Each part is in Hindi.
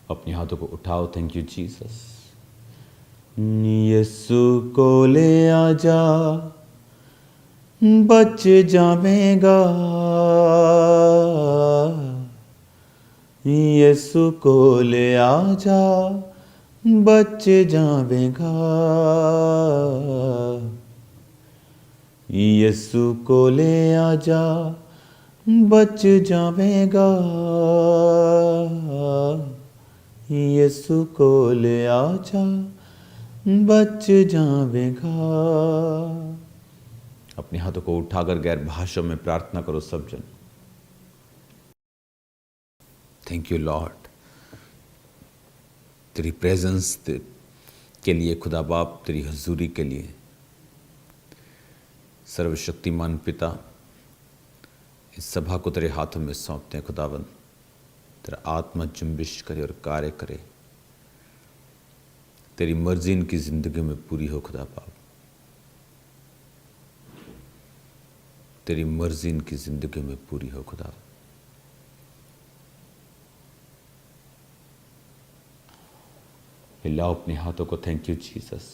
अपने हाथों को उठाओ। Thank you Jesus. यीशु को ले आजा, बच जावेगा। यीशु को ले आजा, बच जावेगा। यीशु को ले आजा, बच जावेगा। यीशु को ले आजा, बच जावेगा। अपने हाथों को उठाकर गैर भाषाओं में प्रार्थना करो सब जन। थैंक यू लॉर्ड, तेरी प्रेजेंस के लिए खुदा बाप, तेरी हजूरी के लिए। सर्वशक्तिमान पिता, इस सभा को तेरे हाथों में सौंपते हैं खुदावन। तेरा आत्मा जुम्बिश करे और कार्य करे। तेरी मर्जी इनकी जिंदगी में पूरी हो खुदा बाप। तेरी मर्जी इनकी जिंदगी में पूरी हो खुदा। हिलाओ अपने हाथों को। Thank you Jesus.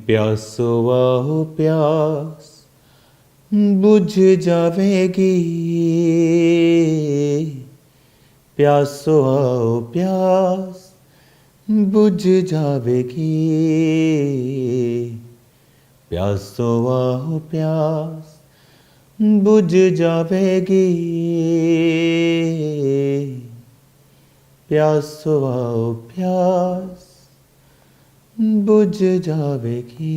प्यासो आओ प्यास बुझ जावेगी। प्यासो आओ प्यास बुझ जावेगी। प्यासो आओ प्यास बुझ जावेगी। प्यासो आओ प्यास बुझ जावेगी।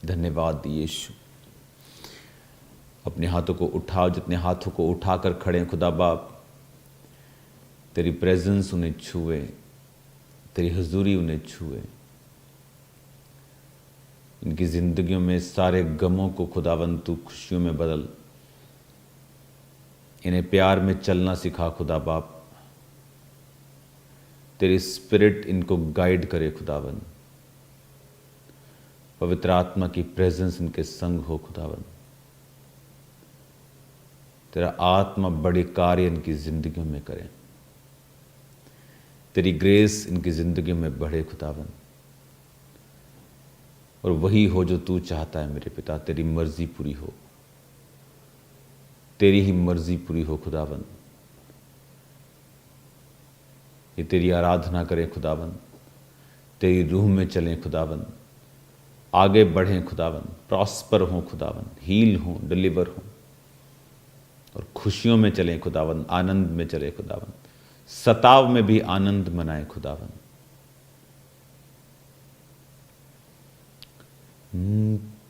धन्यवाद यीशु। अपने हाथों को उठाओ। जितने हाथों को उठाकर खड़े हैं खुदा बाप, तेरी प्रेजेंस उन्हें छुए, तेरी हुजूरी उन्हें छुए। इनकी जिंदगियों में सारे गमों को खुदावंद तू खुशियों में बदल। इन्हें प्यार में चलना सिखा खुदा बाप। तेरी स्पिरिट इनको गाइड करे खुदावंद। पवित्र आत्मा की प्रेजेंस इनके संग हो खुदावंद। तेरा आत्मा बड़े कार्य इनकी जिंदगियों में करे। तेरी ग्रेस इनकी जिंदगी में बढ़े खुदावन। और वही हो जो तू चाहता है मेरे पिता। तेरी मर्जी पूरी हो। तेरी ही मर्जी पूरी हो खुदावन। ये तेरी आराधना करें खुदावन। तेरी रूह में चलें खुदावन। आगे बढ़ें खुदावन। प्रॉस्पर हों खुदावन। हील हों, डिलीवर हों और खुशियों में चलें खुदावन। आनंद में चले खुदावन। सताव में भी आनंद मनाए खुदावन।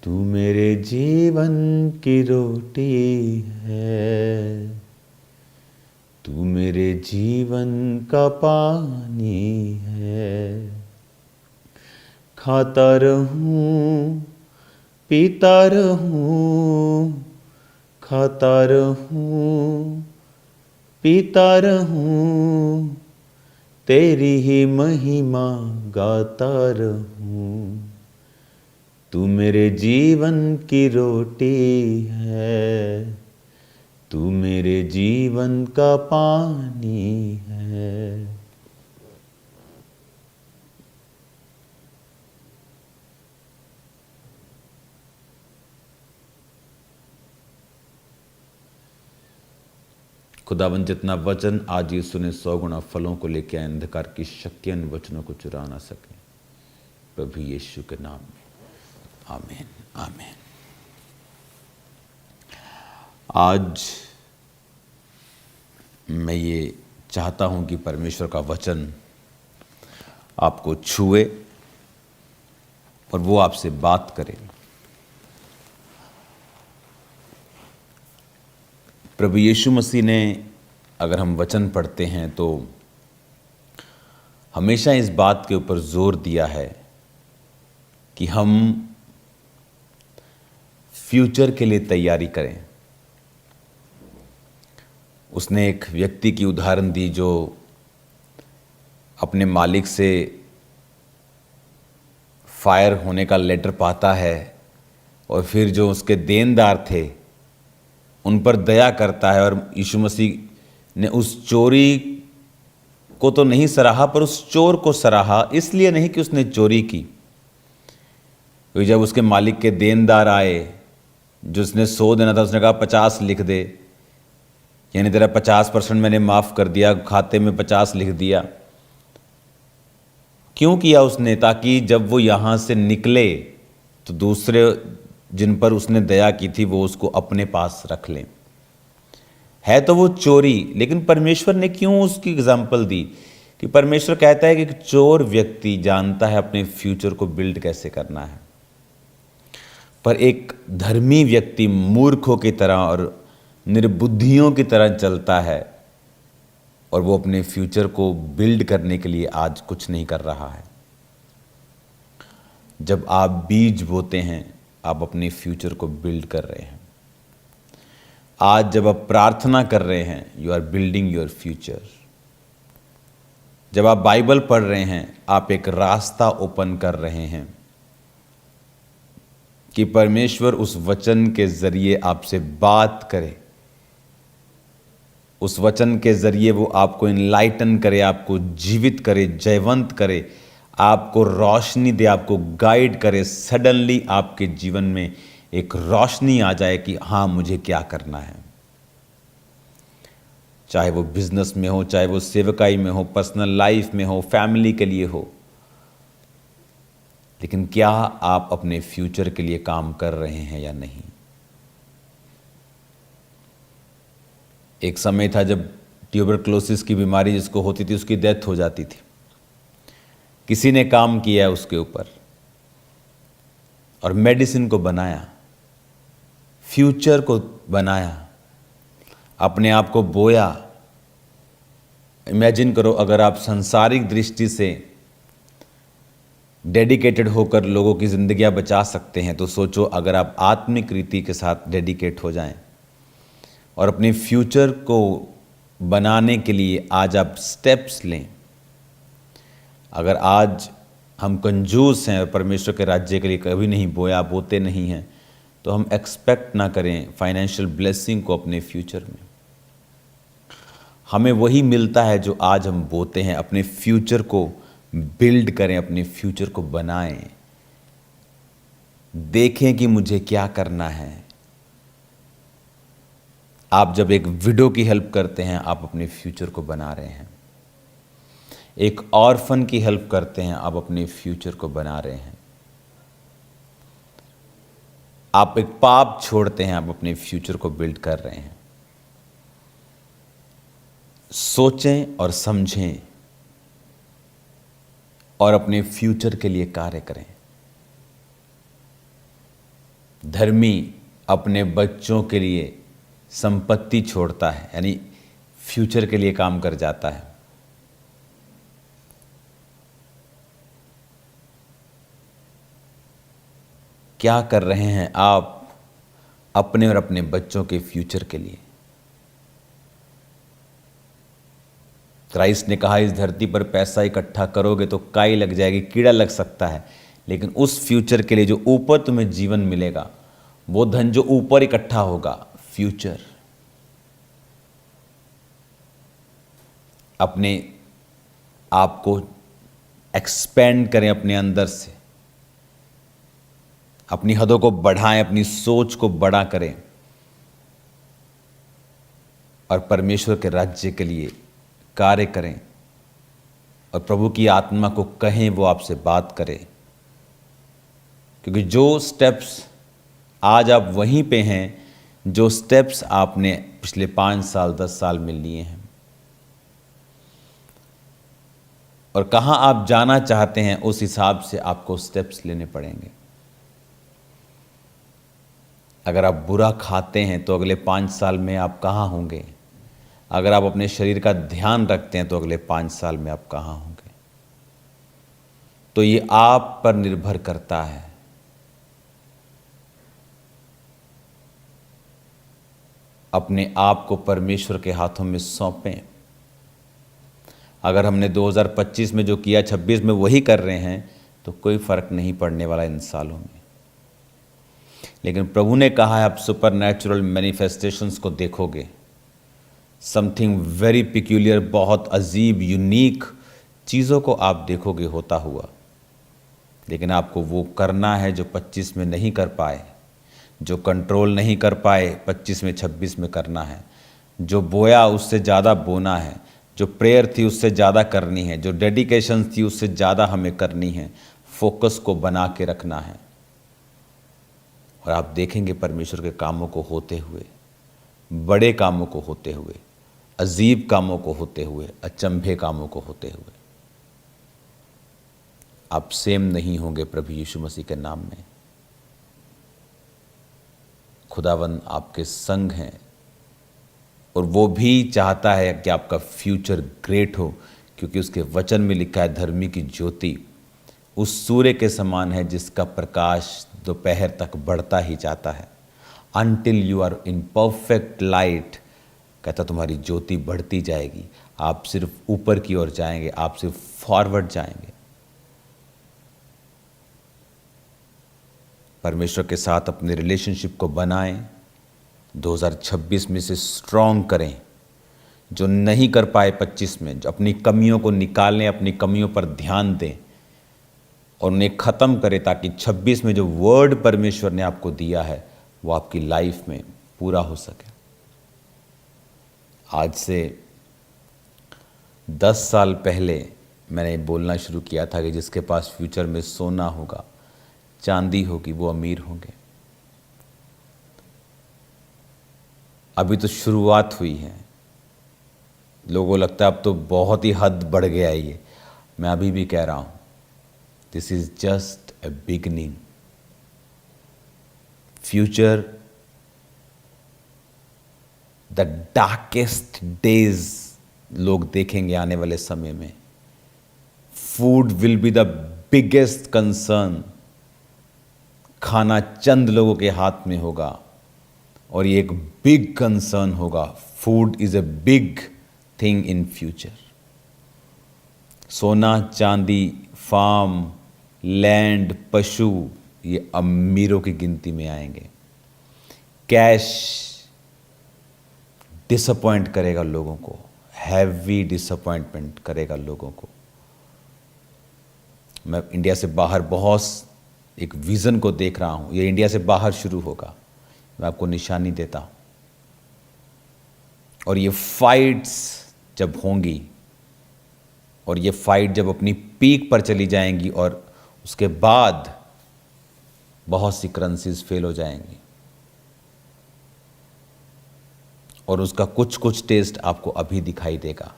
तू मेरे जीवन की रोटी है। तू मेरे जीवन का पानी है। खाता रहूं, पीता रहूं, खाता रहूं, पीता रहूं, तेरी ही महिमा गाता रहूं। तू मेरे जीवन की रोटी है। तू मेरे जीवन का पानी है। खुदावन, जितना वचन आज यीशु ने 100 गुना फलों को लेकर आए, अंधकार की शक्तियां इन वचनों को चुरा ना सके। प्रभु यीशु के नाम में आमीन, आमीन। आज मैं ये चाहता हूं कि परमेश्वर का वचन आपको छुए और वो आपसे बात करे। प्रभु यीशु मसीह ने, अगर हम वचन पढ़ते हैं तो हमेशा इस बात के ऊपर जोर दिया है कि हम फ्यूचर के लिए तैयारी करें। उसने एक व्यक्ति की उदाहरण दी जो अपने मालिक से फायर होने का लेटर पाता है और फिर जो उसके देनदार थे उन पर दया करता है। और यीशु मसीह ने उस चोरी को तो नहीं सराहा, पर उस चोर को सराहा, इसलिए नहीं कि उसने चोरी की। क्योंकि जब उसके मालिक के देनदार आए, जो उसने 100 देना था, उसने कहा 50 लिख दे, यानी तेरा 50% मैंने माफ़ कर दिया, खाते में 50 लिख दिया। क्यों किया उसने? ताकि जब वो यहाँ से निकले तो दूसरे जिन पर उसने दया की थी वो उसको अपने पास रख लें। है तो वो चोरी, लेकिन परमेश्वर ने क्यों उसकी एग्जाम्पल दी? कि परमेश्वर कहता है कि चोर व्यक्ति जानता है अपने फ्यूचर को बिल्ड कैसे करना है, पर एक धर्मी व्यक्ति मूर्खों की तरह और निर्बुद्धियों की तरह चलता है और वो अपने फ्यूचर को बिल्ड करने के लिए आज कुछ नहीं कर रहा है। जब आप बीज बोते हैं, आप अपने फ्यूचर को बिल्ड कर रहे हैं। आज जब आप प्रार्थना कर रहे हैं, you are building your future. जब आप बाइबल पढ़ रहे हैं, आप एक रास्ता ओपन कर रहे हैं कि परमेश्वर उस वचन के जरिए आपसे बात करे, उस वचन के जरिए वो आपको इनलाइटन करे, आपको जीवित करे, जयवंत करे, आपको रोशनी दे, आपको गाइड करे। सडनली आपके जीवन में एक रोशनी आ जाए कि हाँ, मुझे क्या करना है। चाहे वो बिजनेस में हो, चाहे वो सेवकाई में हो, पर्सनल लाइफ में हो, फैमिली के लिए हो, लेकिन क्या आप अपने फ्यूचर के लिए काम कर रहे हैं या नहीं? एक समय था जब ट्यूबरक्लोसिस की बीमारी जिसको होती थी उसकी डेथ हो जाती थी। किसी ने काम किया उसके ऊपर और मेडिसिन को बनाया, फ्यूचर को बनाया, अपने आप को बोया। इमेजिन करो, अगर आप सांसारिक दृष्टि से डेडिकेटेड होकर लोगों की ज़िंदगियां बचा सकते हैं, तो सोचो अगर आप आत्मिक रीति के साथ डेडिकेट हो जाएं और अपने फ्यूचर को बनाने के लिए आज आप स्टेप्स लें। अगर आज हम कंजूस हैं और परमेश्वर के राज्य के लिए कभी नहीं बोया, बोते नहीं हैं, तो हम एक्सपेक्ट ना करें फाइनेंशियल ब्लेसिंग को अपने फ्यूचर में। हमें वही मिलता है जो आज हम बोते हैं। अपने फ्यूचर को बिल्ड करें, अपने फ्यूचर को बनाएं, देखें कि मुझे क्या करना है। आप जब एक विडो की हेल्प करते हैं, आप अपने फ्यूचर को बना रहे हैं। एक ऑर्फन की हेल्प करते हैं, आप अपने फ्यूचर को बना रहे हैं। आप एक पाप छोड़ते हैं, आप अपने फ्यूचर को बिल्ड कर रहे हैं। सोचें और समझें और अपने फ्यूचर के लिए कार्य करें। धर्मी अपने बच्चों के लिए संपत्ति छोड़ता है, यानी फ्यूचर के लिए काम कर जाता है। क्या कर रहे हैं आप अपने और अपने बच्चों के फ्यूचर के लिए? क्राइस्ट ने कहा, इस धरती पर पैसा इकट्ठा करोगे तो काई लग जाएगी, कीड़ा लग सकता है, लेकिन उस फ्यूचर के लिए जो ऊपर तुम्हें जीवन मिलेगा, वो धन जो ऊपर इकट्ठा होगा, फ्यूचर। अपने आप को एक्सपेंड करें, अपने अंदर से अपनी हदों को बढ़ाएं, अपनी सोच को बड़ा करें और परमेश्वर के राज्य के लिए कार्य करें। और प्रभु की आत्मा को कहें वो आपसे बात करे, क्योंकि जो स्टेप्स आज आप वहीं पे हैं, जो स्टेप्स आपने पिछले 5 साल 10 साल में लिए हैं, और कहाँ आप जाना चाहते हैं, उस हिसाब से आपको स्टेप्स लेने पड़ेंगे। अगर आप बुरा खाते हैं तो अगले 5 साल में आप कहाँ होंगे? अगर आप अपने शरीर का ध्यान रखते हैं तो अगले 5 साल में आप कहाँ होंगे? तो ये आप पर निर्भर करता है। अपने आप को परमेश्वर के हाथों में सौंपें। अगर हमने 2025 में जो किया 26 में वही कर रहे हैं तो कोई फर्क नहीं पड़ने वाला इन सालों में। लेकिन प्रभु ने कहा है आप सुपरनैचुरल मैनिफेस्टेशंस को देखोगे, समथिंग वेरी पिक्यूलियर, बहुत अजीब यूनिक चीज़ों को आप देखोगे होता हुआ। लेकिन आपको वो करना है जो 25 में नहीं कर पाए, जो कंट्रोल नहीं कर पाए 25 में 26 में करना है। जो बोया उससे ज़्यादा बोना है, जो प्रेयर थी उससे ज़्यादा करनी है, जो डेडिकेशन थी उससे ज़्यादा हमें करनी है। फोकस को बना के रखना है और आप देखेंगे परमेश्वर के कामों को होते हुए, बड़े कामों को होते हुए, अजीब कामों को होते हुए, अचंभे कामों को होते हुए। आप सेम नहीं होंगे प्रभु यीशु मसीह के नाम में। खुदावन आपके संग हैं और वो भी चाहता है कि आपका फ्यूचर ग्रेट हो, क्योंकि उसके वचन में लिखा है धर्मी की ज्योति उस सूर्य के समान है जिसका प्रकाश दोपहर तक बढ़ता ही जाता है। Until you are in perfect light, कहता तुम्हारी ज्योति बढ़ती जाएगी, आप सिर्फ ऊपर की ओर जाएंगे, आप सिर्फ फॉरवर्ड जाएंगे। परमेश्वर के साथ अपने रिलेशनशिप को बनाएं, 2026 में से स्ट्रॉन्ग करें। जो नहीं कर पाए 25 में, जो अपनी कमियों को निकालें, अपनी कमियों पर ध्यान दें और उन्हें ख़त्म करें, ताकि 26 में जो वर्ड परमेश्वर ने आपको दिया है वो आपकी लाइफ में पूरा हो सके। आज से 10 साल पहले मैंने बोलना शुरू किया था कि जिसके पास फ्यूचर में सोना होगा, चांदी होगी, वो अमीर होंगे। अभी तो शुरुआत हुई है, लोगों को लगता है अब तो बहुत ही हद बढ़ गया है ये। मैं अभी भी कह रहा हूं, this is just a beginning. Future, the darkest days लोग देखेंगे आने वाले समय में। Food will be the biggest concern. खाना चंद लोगों के हाथ में होगा और ये एक बिग कंसर्न होगा। Food is a big thing in future. सोना, चांदी, फार्म, लैंड, पशु, ये अमीरों की गिनती में आएंगे। कैश डिसअपॉइंट करेगा लोगों को, हैवी डिसअपॉइंटमेंट करेगा लोगों को। मैं इंडिया से बाहर बहुत एक विज़न को देख रहा हूँ, ये इंडिया से बाहर शुरू होगा। मैं आपको निशानी देता हूँ। और ये फाइट्स जब होंगी और ये फाइट जब अपनी पीक पर चली जाएंगी और उसके बाद बहुत सी करेंसीज फेल हो जाएंगी और उसका कुछ कुछ टेस्ट आपको अभी दिखाई देगा।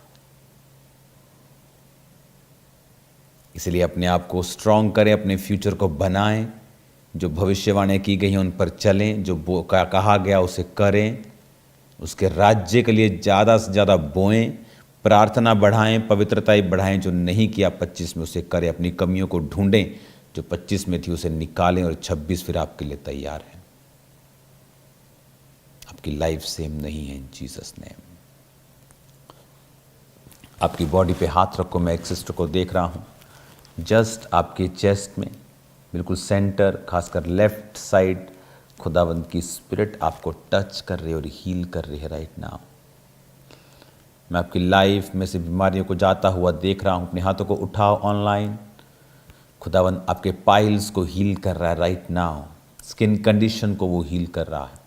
इसलिए अपने आप को स्ट्रॉन्ग करें, अपने फ्यूचर को बनाएं, जो भविष्यवाणी की गई हैं उन पर चलें, जो कहा गया उसे करें, उसके राज्य के लिए ज़्यादा से ज़्यादा बोएं, प्रार्थना बढ़ाएं, पवित्रता बढ़ाएं। जो नहीं किया 25 में उसे करें, अपनी कमियों को ढूंढें, जो 25 में थी उसे निकालें और 26 फिर आपके लिए तैयार है। आपकी लाइफ सेम नहीं है इन जीसस नेम। आपकी बॉडी पे हाथ रखो, मैं एक सिस्टर को देख रहा हूँ जस्ट आपके चेस्ट में, बिल्कुल सेंटर, खासकर लेफ्ट साइड। खुदावंद की स्पिरिट आपको टच कर रही है और हील कर रही है राइट नाउ। मैं आपकी लाइफ में से बीमारियों को जाता हुआ देख रहा हूँ। अपने हाथों को उठाओ ऑनलाइन। खुदावंद आपके पाइल्स को हील कर रहा है राइट नाउ। स्किन कंडीशन को वो हील कर रहा है।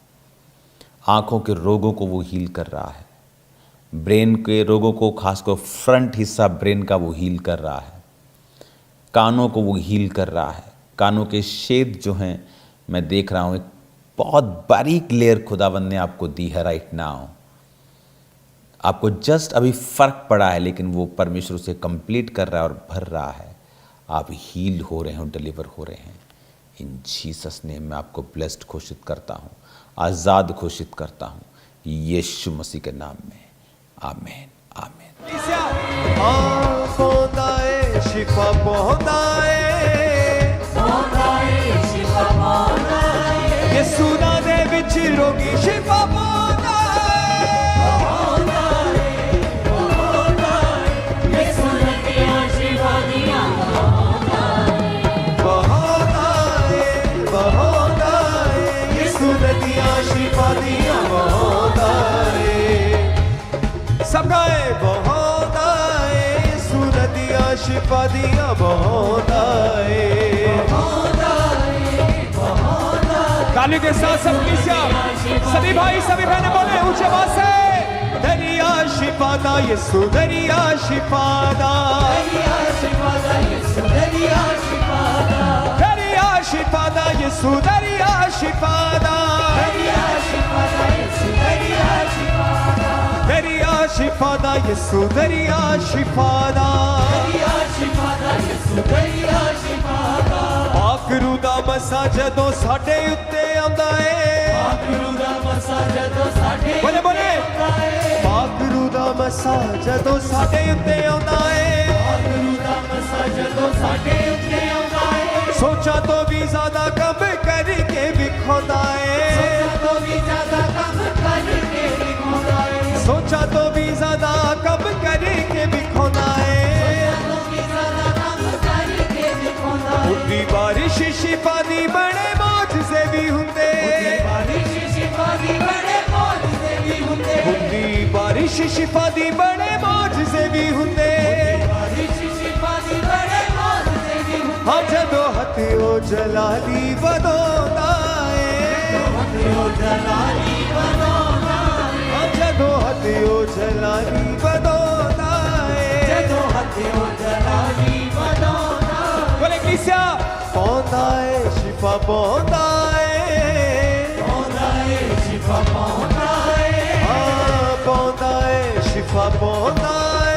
आँखों के रोगों को वो हील कर रहा है। ब्रेन के रोगों को, खासकर फ्रंट हिस्सा ब्रेन का, वो हील कर रहा है। कानों को वो हील कर रहा है। कानों के छेद जो हैं मैं देख रहा हूँ, एक बहुत बारीक लेयर खुदावंद ने आपको दी है राइट नाउ। आपको जस्ट अभी फर्क पड़ा है, लेकिन वो परमेश्वर उसे कंप्लीट कर रहा है और भर रहा है। आप हील हो रहे हैं और डिलीवर हो रहे हैं। इन जीसस नेम में आपको ब्लेस्ड घोषित करता हूँ, आज़ाद घोषित करता हूँ, यीशु मसीह के नाम में। आमीन, आमीन। शिफा पहुंचाए, शिफा पहुंचाए, ये सुना दे विच रोगी शिफा पहुंचाए, ये सुना दिया शिफा दिया पहुंचाए, शिफा दिया बहौंदा है सब गाए बहौंदा है यीशु नदियां शिफा दिया बहौंदा है ताली के साथ सब कलीसिया सभी भाई सभी बहनें बोले ऊंचे आवाज से दरिया शिफा दा यीशु दरिया शिफा दा दरिया शिफा दा यीशु दरिया शिफा दा दरिया शिफा दा यीशु दरिया शिफा दा दरिया शिफा दा यीशु दरिया शिफा दा दरिया शिफा दा यीशु दरिया शिफा दा दरिया शिफा दा यीशु दरिया शिफा दा आखरू दा मसा जदों साडे उत्ते आंदा है आखरू दा मसा जदों साडे बोले बोले आखरू दा मसा जदों साडे उत्ते आंदा है आखरू दा मसा जदों साडे उत्ते आंदा है सोचा तो भी ज्यादा कम करके विखौंदा है सोचा तो भी ज्यादा कम करके विखौंदा है सोचा तो भी ज्यादा कम करके विखौंदा है उदी बारिश शिफा दी बड़े मौजज़े भी हुंदे बारिश शिफा दी बड़े मौजज़े भी हुंदे उदी बारिश शिफा दी बड़े मौजज़े भी हुंदे बारिश शिफा दी बड़े मौजज़े भी हुंदे हाँ जदों हथियो जलाली वदोंदा है हथियो जलाली वदोंदा है हाँ जदों हथियो जलाली वदोंदा है जदों हथियो जलाली वदोंदा बोले कलीसिया पौंदा है शिफा पौंदा है शिफा पौंदा है हाँ पौंदा है शिफा पौंदा है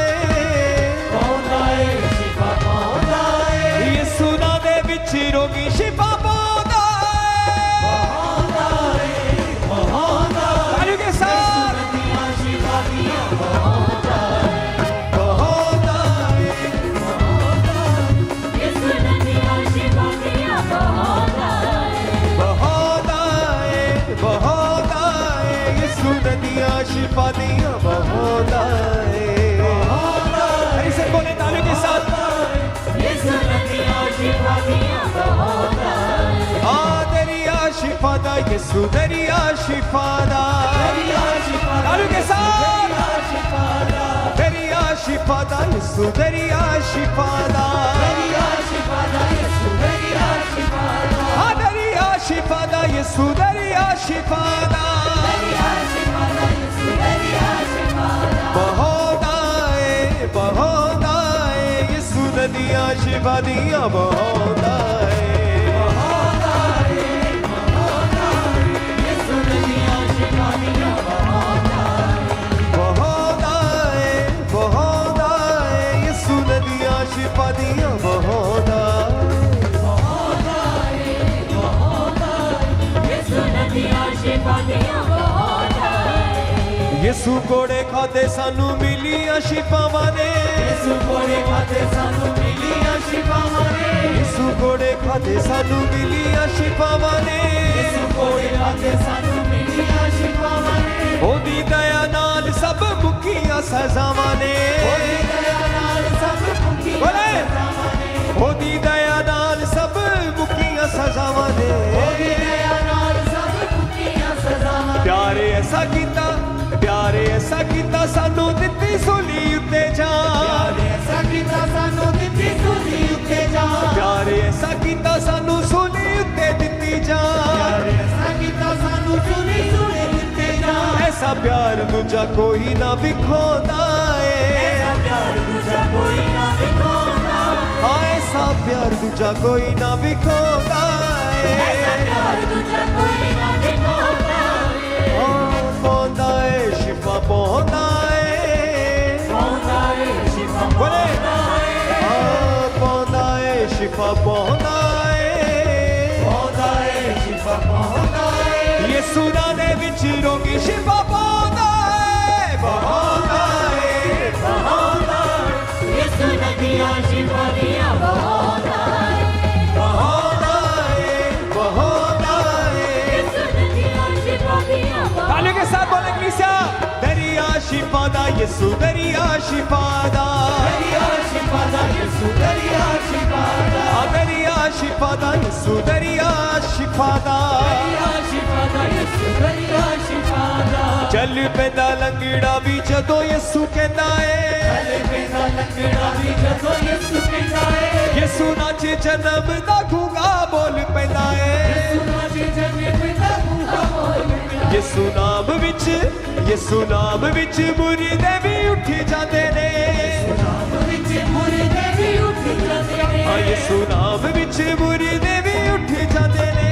शिफा पौंदा है यीशु नाम दे विच रोगी शिफा पौंदा है तालियों के साथ शिफा दिया पौंदा शिफा दिया बहौंदा है इसे बोले तालियों के साथ यीशु नदियां शिफा दिया बहौंदा है दरिया शिफा दा यीशु दरिया शिफा दा तालियों के साथ दरिया शिफा दा यीशु दरिया शिफा दा दरिया शिफा दा यीशु दरिया शिफा दा दरिया शिफा दा यीशु दरिया शिफा दा बहौंदा है यीशु नदियां शिफा दिया बहौंदा है यीशु नदियां शिफा दिया बहौंदा है बहौंदा है यीशु नदियां शिफा दिया बहौंदा यीशु नदियां शिफा दिया यीशु कोड़े खाते सानू मिलियां शिफावां ने यीशु कोड़े खाते सानू मिलियां शिफावां ने यीशु कोड़े खाते सानू मिलियां शिफावां ने यीशु कोड़े खाते सानू मिलियां शिफावां ने ओदी दया नाल सब मुक्कियां सजावां ने ओदी दया नाल सब मुक्कियां सजावां ने ओदी दया नाल सब मुक्कियां सजावां ने ओदी दया नाल सब मुक्कियां सजावां प्यारे ऐसा कीता सानू दित्ती सूली उत्ते जान प्यारे ऐसा कीता सानू दित्ती सूली उत्ते जान प्यारे ऐसा कीता सानू सूली उत्ते दित्ती जान प्यारे ऐसा कीता सानू सूली उत्ते जान ऐसा प्यार दूजा कोई ना विखौंदा है ऐसा प्यार दूजा कोई ना विखौंदा हाँ ऐसा प्यार दूजा कोई ना विखौंदा है ऐसा प्यार दूजा कोई ना विखौंदा पौंदा है शिफा पौंदा है शिफा पौंदा है पौंदा है शिफा पौंदा है शिफा पौंदा है यीशु नाम दे विच रोगी शिफा पौंदा है यीशु नदियां शिफा दिया बहौंदा है यीशु नदियां शिफा दिया तालियों के साथ बोले कलीसिया दरिया शिफा दा यीशु दरिया शिफा दा दरिया शिफा दा यीशु दरिया शिफा दा दरिया शिफा दा यीशु दरिया शिफा दा दरिया शिफा दा यीशु दरिया पैंदा लंगड़ा भी जदों यसू कहंदा है यसू नाचे जन्म दा गूंगा बोल पैंदा है यसू नाम विच मुरीदे भी उठी जांदे ने हाँ यसू नाम विच मुरीदे भी उठी जांदे ने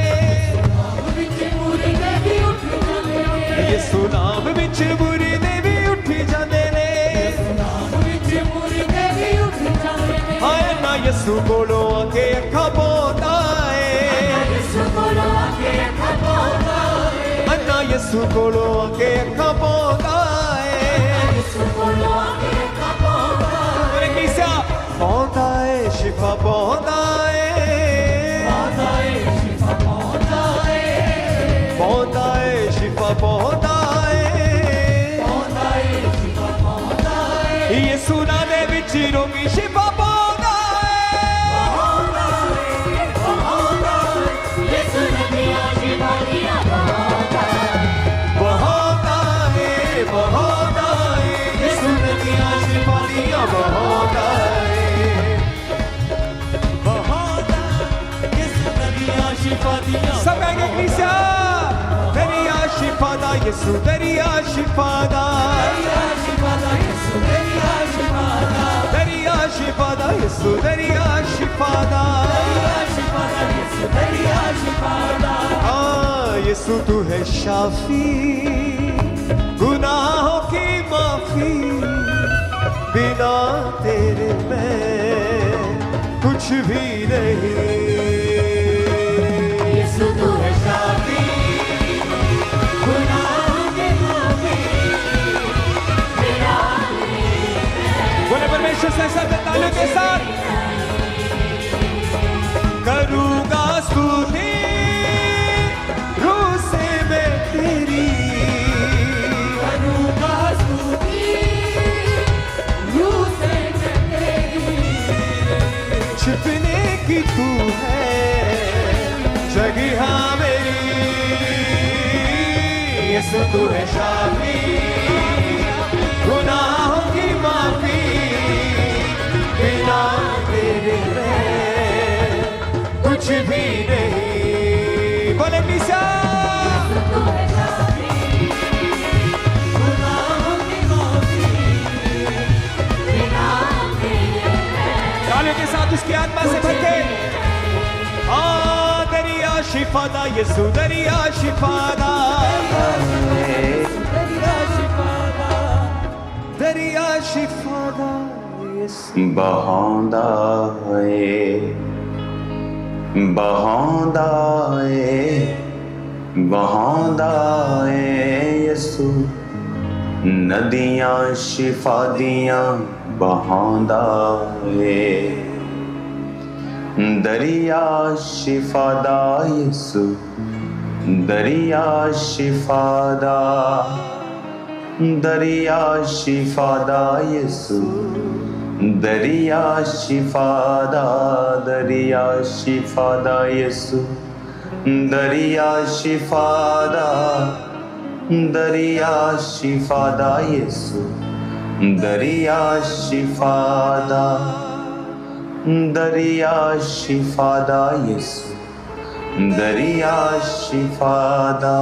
यसू नाम विच मुरीदे भी उठी जांदे ने हाय ना यसू कोलों आके अखा पोंदा है यसू कोलों आके अखा पोंदा है पोंदा है शिफा पोंदा है पोंदा है शिफा पोंदा है यसू नाम दे विच रोगी शिफा पोंदा सब कहेंगे क्लीसिया दरिया शिफा दा यसू दरिया शिफा दा दरिया शिफा दा यसू दरिया शिफा दा हाँ यसू तू है शाफी गुनाहों की माफी बिना तेरे मैं कुछ भी नहीं यसू तू है शाफी गुनाहों की माफी बिना बोले परमेश्वर से सब ताल्लुक के साथ करूँगा स्तुति रूह से मैं तेरी छिपने की तू है जगह मेरी यसू तू है शाफी गुनाहों की माफी बिना तेरे मैं कुछ भी नहीं बोले निशा तालियों के साथ उसकी आत्मा से भर के दरिया शिफा दा यसू दरिया शिफा दा दरिया शिफा दा बहांदा है यसू नदियां शिफा दियां बहांदा है दरिया शिफा दा यसू दरिया शिफा दा यसू दरिया शिफा दा यसू दरिया शिफा दा यसू दरिया शिफा दा यसू दरिया शिफा दा